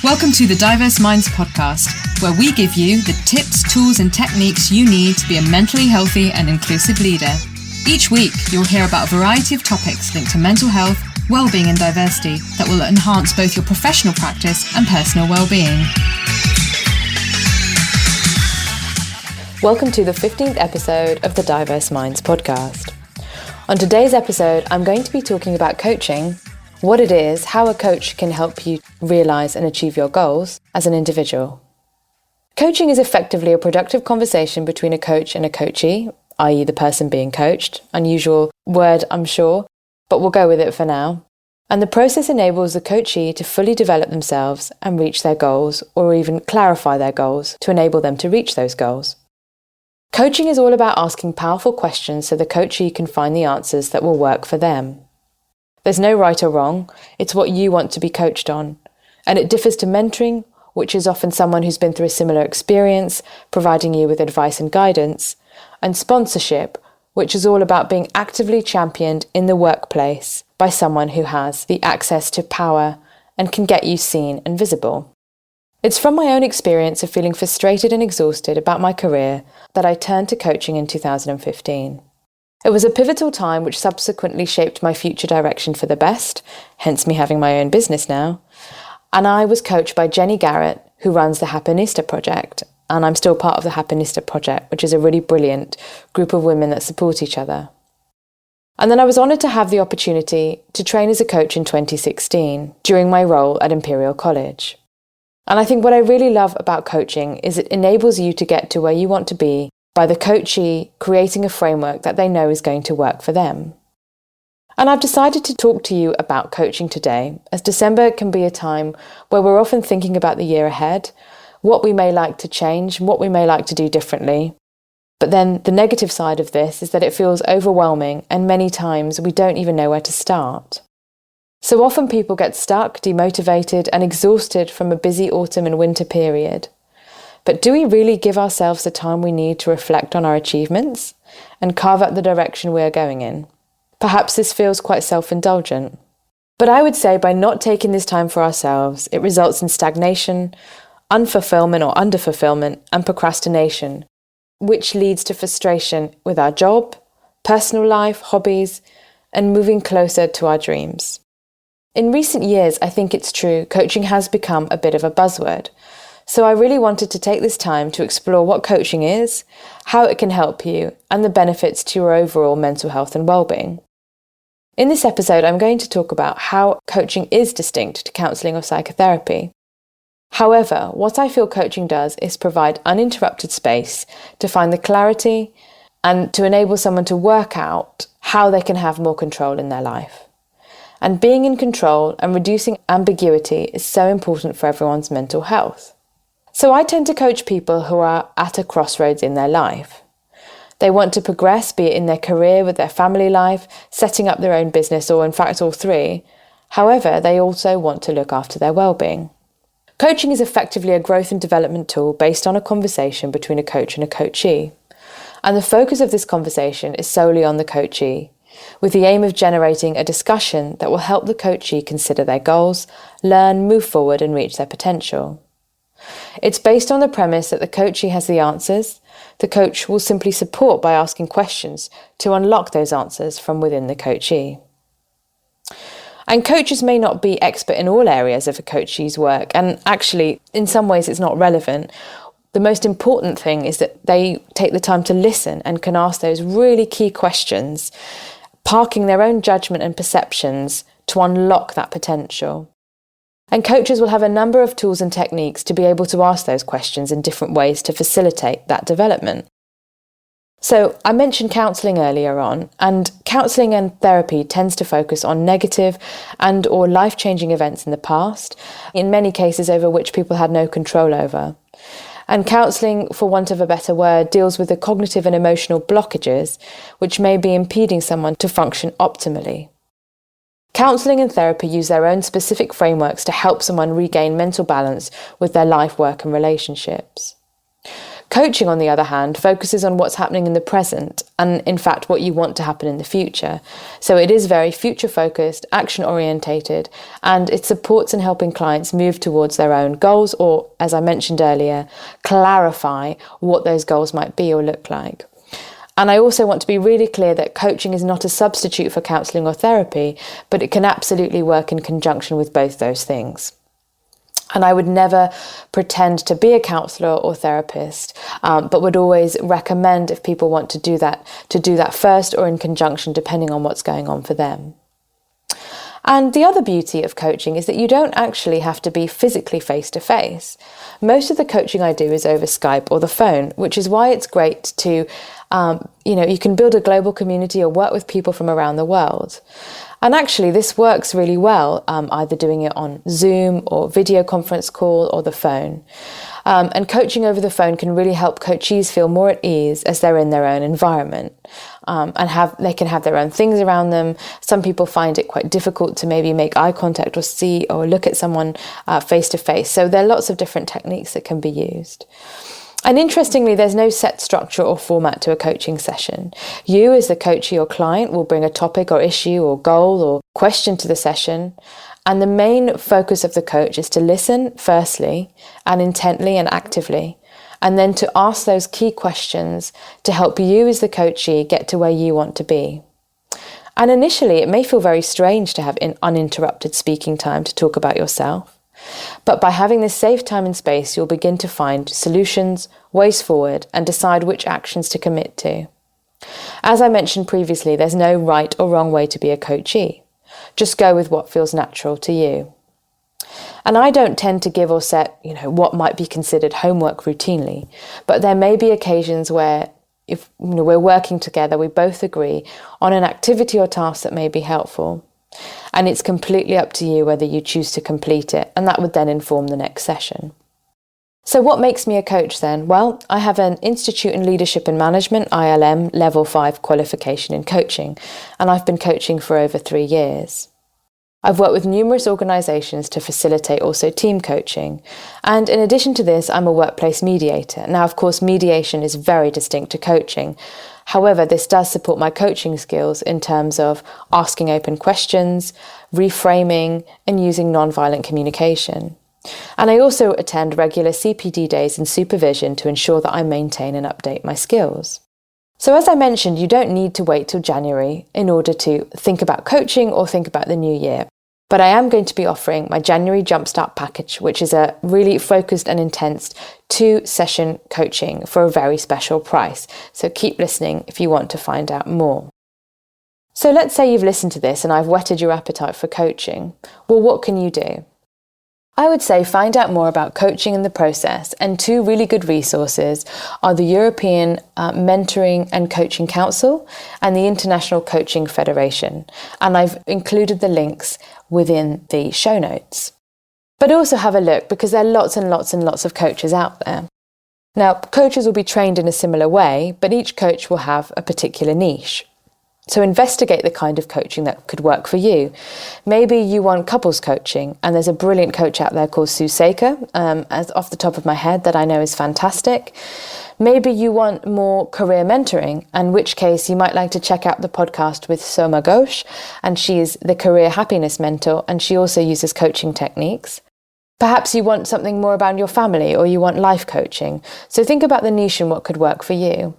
Welcome to the Diverse Minds podcast, where we give you the tips, tools, and techniques you need to be a mentally healthy and inclusive leader. Each week, you'll hear about a variety of topics linked to mental health, well-being, and diversity that will enhance both your professional practice and personal well-being. Welcome to the 15th episode of the Diverse Minds podcast. On today's episode, I'm going to be talking about coaching, what it is, how a coach can help you realize and achieve your goals as an individual. Coaching is effectively a productive conversation between a coach and a coachee, i.e. the person being coached. Unusual word, I'm sure, but we'll go with it for now. And the process enables the coachee to fully develop themselves and reach their goals, or even clarify their goals to enable them to reach those goals. Coaching is all about asking powerful questions so the coachee can find the answers that will work for them. There's no right or wrong, it's what you want to be coached on. And it differs to mentoring, which is often someone who's been through a similar experience, providing you with advice and guidance, and sponsorship, which is all about being actively championed in the workplace by someone who has the access to power and can get you seen and visible. It's from my own experience of feeling frustrated and exhausted about my career that I turned to coaching in 2015. It was a pivotal time which subsequently shaped my future direction for the best, hence me having my own business now. And I was coached by Jenny Garrett, who runs the Happinista Project, and I'm still part of the Happinista Project, which is a really brilliant group of women that support each other. And then I was honoured to have the opportunity to train as a coach in 2016 during my role at Imperial College. And I think what I really love about coaching is it enables you to get to where you want to be by the coachee creating a framework that they know is going to work for them. And I've decided to talk to you about coaching today, as December can be a time where we're often thinking about the year ahead, what we may like to change, what we may like to do differently. But then the negative side of this is that it feels overwhelming, and many times we don't even know where to start. So often people get stuck, demotivated, and exhausted from a busy autumn and winter period. But do we really give ourselves the time we need to reflect on our achievements and carve out the direction we are going in? Perhaps this feels quite self-indulgent. But I would say by not taking this time for ourselves, it results in stagnation, unfulfillment or underfulfillment, and procrastination, which leads to frustration with our job, personal life, hobbies, and moving closer to our dreams. In recent years, I think it's true, coaching has become a bit of a buzzword. So I really wanted to take this time to explore what coaching is, how it can help you, and the benefits to your overall mental health and well-being. In this episode, I'm going to talk about how coaching is distinct to counselling or psychotherapy. However, what I feel coaching does is provide uninterrupted space to find the clarity and to enable someone to work out how they can have more control in their life. And being in control and reducing ambiguity is so important for everyone's mental health. So I tend to coach people who are at a crossroads in their life. They want to progress, be it in their career, with their family life, setting up their own business, or in fact all three. However, they also want to look after their well-being. Coaching is effectively a growth and development tool based on a conversation between a coach and a coachee. And the focus of this conversation is solely on the coachee, with the aim of generating a discussion that will help the coachee consider their goals, learn, move forward, and reach their potential. It's based on the premise that the coachee has the answers. The coach will simply support by asking questions to unlock those answers from within the coachee. And coaches may not be expert in all areas of a coachee's work, and actually, in some ways, it's not relevant. The most important thing is that they take the time to listen and can ask those really key questions, parking their own judgment and perceptions to unlock that potential. And coaches will have a number of tools and techniques to be able to ask those questions in different ways to facilitate that development. So I mentioned counselling earlier on, and counselling and therapy tends to focus on negative and or life-changing events in the past, in many cases over which people had no control over. And counselling, for want of a better word, deals with the cognitive and emotional blockages which may be impeding someone to function optimally. Counselling and therapy use their own specific frameworks to help someone regain mental balance with their life, work, and relationships. Coaching, on the other hand, focuses on what's happening in the present and, in fact, what you want to happen in the future. So it is very future-focused, action-orientated, and it supports in helping clients move towards their own goals or, as I mentioned earlier, clarify what those goals might be or look like. And I also want to be really clear that coaching is not a substitute for counselling or therapy, but it can absolutely work in conjunction with both those things. And I would never pretend to be a counsellor or therapist, but would always recommend, if people want to do that first or in conjunction, depending on what's going on for them. And the other beauty of coaching is that you don't actually have to be physically face-to-face. Most of the coaching I do is over Skype or the phone, which is why it's great to, you can build a global community or work with people from around the world. And actually, this works really well, either doing it on Zoom or video conference call or the phone. And coaching over the phone can really help coachees feel more at ease as they're in their own environment. They can have their own things around them. Some people find it quite difficult to maybe make eye contact or see or look at someone face to face. So there are lots of different techniques that can be used. And interestingly, there's no set structure or format to a coaching session. You, as the coachee or client, will bring a topic or issue or goal or question to the session. And the main focus of the coach is to listen, firstly, and intently and actively, and then to ask those key questions to help you as the coachee get to where you want to be. And initially, it may feel very strange to have uninterrupted speaking time to talk about yourself. But by having this safe time and space, you'll begin to find solutions, ways forward, and decide which actions to commit to. As I mentioned previously, there's no right or wrong way to be a coachee. Just go with what feels natural to you. And I don't tend to give or set, what might be considered homework routinely, but there may be occasions where if we're working together, we both agree on an activity or task that may be helpful. And it's completely up to you whether you choose to complete it, and that would then inform the next session. So what makes me a coach then? Well, I have an Institute in Leadership and Management, ILM, Level 5 qualification in coaching, and I've been coaching for over 3 years. I've worked with numerous organisations to facilitate also team coaching. And in addition to this, I'm a workplace mediator. Now, of course, mediation is very distinct to coaching. However, this does support my coaching skills in terms of asking open questions, reframing, and using non-violent communication. And I also attend regular CPD days and supervision to ensure that I maintain and update my skills. So as I mentioned, you don't need to wait till January in order to think about coaching or think about the new year. But I am going to be offering my January Jumpstart package, which is a really focused and intense 2-session coaching for a very special price. So keep listening if you want to find out more. So let's say you've listened to this and I've whetted your appetite for coaching. Well, what can you do? I would say find out more about coaching and the process, and 2 really good resources are the European Mentoring and Coaching Council and the International Coaching Federation, and I've included the links within the show notes. But also have a look, because there are lots and lots and lots of coaches out there. Now, coaches will be trained in a similar way, but each coach will have a particular niche. So investigate the kind of coaching that could work for you. Maybe you want couples coaching, and there's a brilliant coach out there called Sue Saker, as off the top of my head, that I know is fantastic. Maybe you want more career mentoring, in which case you might like to check out the podcast with Soma Ghosh, and she is the career happiness mentor, and she also uses coaching techniques. Perhaps you want something more about your family, or you want life coaching. So think about the niche and what could work for you.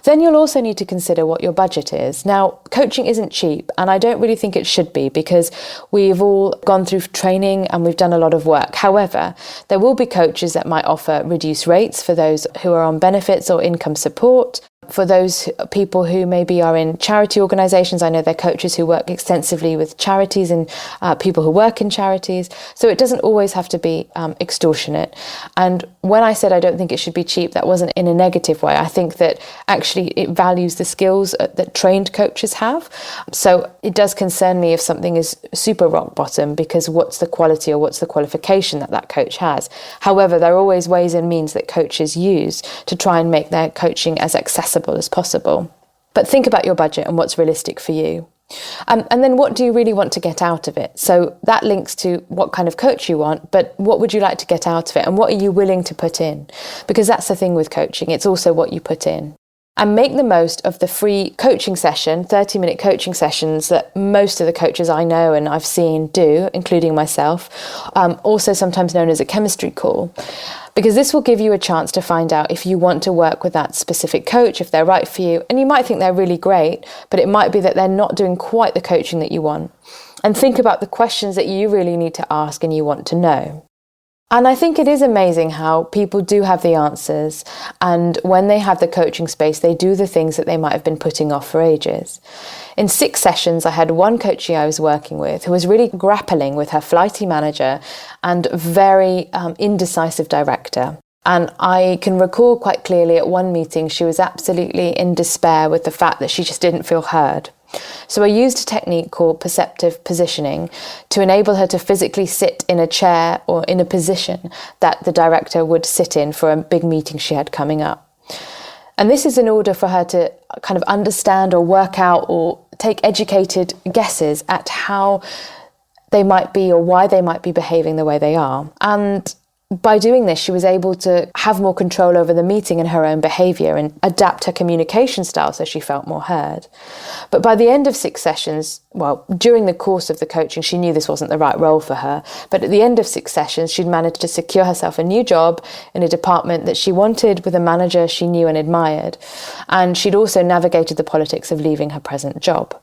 Then you'll also need to consider what your budget is. Now, coaching isn't cheap, and I don't really think it should be, because we've all gone through training and we've done a lot of work. However, there will be coaches that might offer reduced rates for those who are on benefits or income support. For those people who maybe are in charity organisations, I know there are coaches who work extensively with charities and people who work in charities. So it doesn't always have to be extortionate. And when I said I don't think it should be cheap, that wasn't in a negative way. I think that actually it values the skills that trained coaches have. So it does concern me if something is super rock bottom, because what's the quality or what's the qualification that coach has? However, there are always ways and means that coaches use to try and make their coaching as accessible as possible. But think about your budget and what's realistic for you. And then what do you really want to get out of it? So that links to what kind of coach you want, but what would you like to get out of it? And what are you willing to put in? Because that's the thing with coaching. It's also what you put in. And make the most of the free coaching session, 30-minute coaching sessions that most of the coaches I know and I've seen do, including myself, also sometimes known as a chemistry call. Because this will give you a chance to find out if you want to work with that specific coach, if they're right for you. And you might think they're really great, but it might be that they're not doing quite the coaching that you want. And think about the questions that you really need to ask and you want to know. And I think it is amazing how people do have the answers, and when they have the coaching space, they do the things that they might have been putting off for ages. In 6 sessions, I had one coachee I was working with who was really grappling with her flighty manager and very indecisive director. And I can recall quite clearly at one meeting, she was absolutely in despair with the fact that she just didn't feel heard. So I used a technique called perceptive positioning to enable her to physically sit in a chair or in a position that the director would sit in for a big meeting she had coming up. And this is in order for her to kind of understand or work out or take educated guesses at how they might be or why they might be behaving the way they are. And by doing this, she was able to have more control over the meeting and her own behaviour and adapt her communication style so she felt more heard. But by the end of 6 sessions, well, during the course of the coaching, she knew this wasn't the right role for her. But at the end of 6 sessions, she'd managed to secure herself a new job in a department that she wanted with a manager she knew and admired. And she'd also navigated the politics of leaving her present job.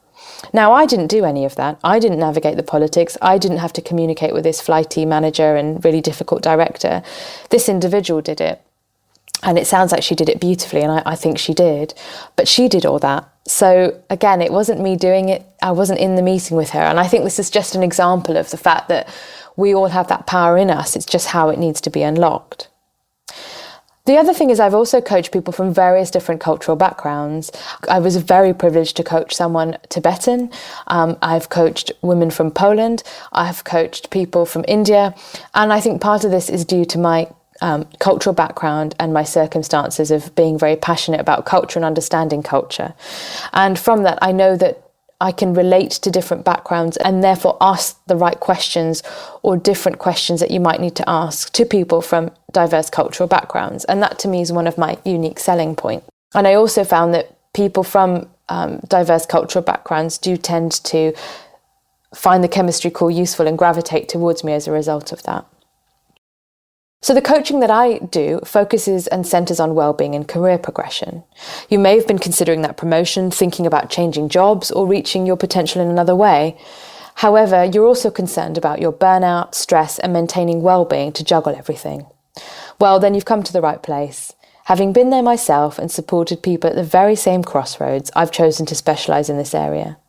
Now, I didn't do any of that. I didn't navigate the politics. I didn't have to communicate with this flighty manager and really difficult director. This individual did it. And it sounds like she did it beautifully, and I think she did. But she did all that. So again, it wasn't me doing it. I wasn't in the meeting with her. And I think this is just an example of the fact that we all have that power in us. It's just how it needs to be unlocked. The other thing is I've also coached people from various different cultural backgrounds. I was very privileged to coach someone Tibetan. I've coached women from Poland. I've coached people from India. And I think part of this is due to my cultural background and my circumstances of being very passionate about culture and understanding culture. And from that, I know that I can relate to different backgrounds and therefore ask the right questions or different questions that you might need to ask to people from diverse cultural backgrounds. And that to me is one of my unique selling points. And I also found that people from diverse cultural backgrounds do tend to find the chemistry call useful and gravitate towards me as a result of that. So the coaching that I do focuses and centres on well-being and career progression. You may have been considering that promotion, thinking about changing jobs or reaching your potential in another way. However, you're also concerned about your burnout, stress and maintaining well-being to juggle everything. Well, then you've come to the right place. Having been there myself and supported people at the very same crossroads, I've chosen to specialise in this area.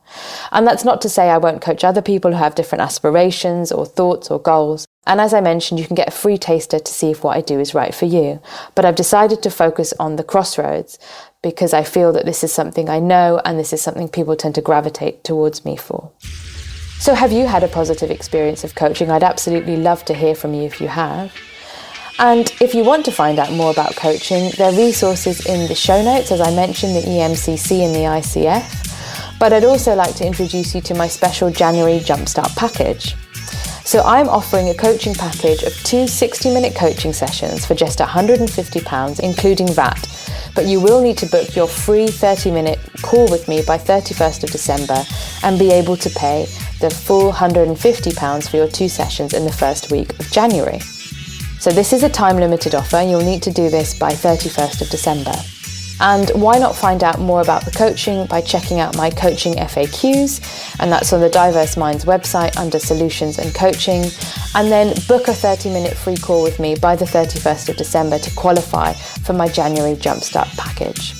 And that's not to say I won't coach other people who have different aspirations or thoughts or goals. And as I mentioned, you can get a free taster to see if what I do is right for you. But I've decided to focus on the crossroads because I feel that this is something I know and this is something people tend to gravitate towards me for. So have you had a positive experience of coaching? I'd absolutely love to hear from you if you have. And if you want to find out more about coaching, there are resources in the show notes, as I mentioned, the EMCC and the ICF. But I'd also like to introduce you to my special January Jumpstart package. So I'm offering a coaching package of 2 60-minute coaching sessions for just £150, including VAT. But you will need to book your free 30-minute call with me by 31st of December and be able to pay the full £150 for your 2 sessions in the first week of January. So this is a time-limited offer and you'll need to do this by 31st of December. And why not find out more about the coaching by checking out my coaching FAQs, and that's on the Diverse Minds website under Solutions and Coaching, and then book a 30-minute free call with me by the 31st of December to qualify for my January Jumpstart package.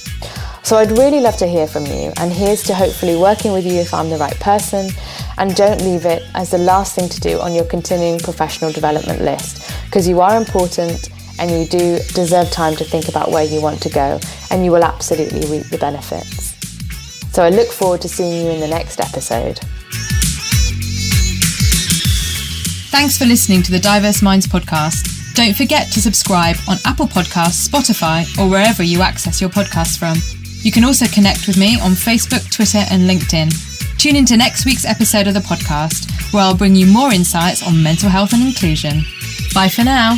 So I'd really love to hear from you, and here's to hopefully working with you if I'm the right person, and don't leave it as the last thing to do on your continuing professional development list, because you are important and you do deserve time to think about where you want to go, and you will absolutely reap the benefits. So I look forward to seeing you in the next episode. Thanks for listening to the Diverse Minds podcast. Don't forget to subscribe on Apple Podcasts, Spotify, or wherever you access your podcasts from. You can also connect with me on Facebook, Twitter, and LinkedIn. Tune into next week's episode of the podcast, where I'll bring you more insights on mental health and inclusion. Bye for now.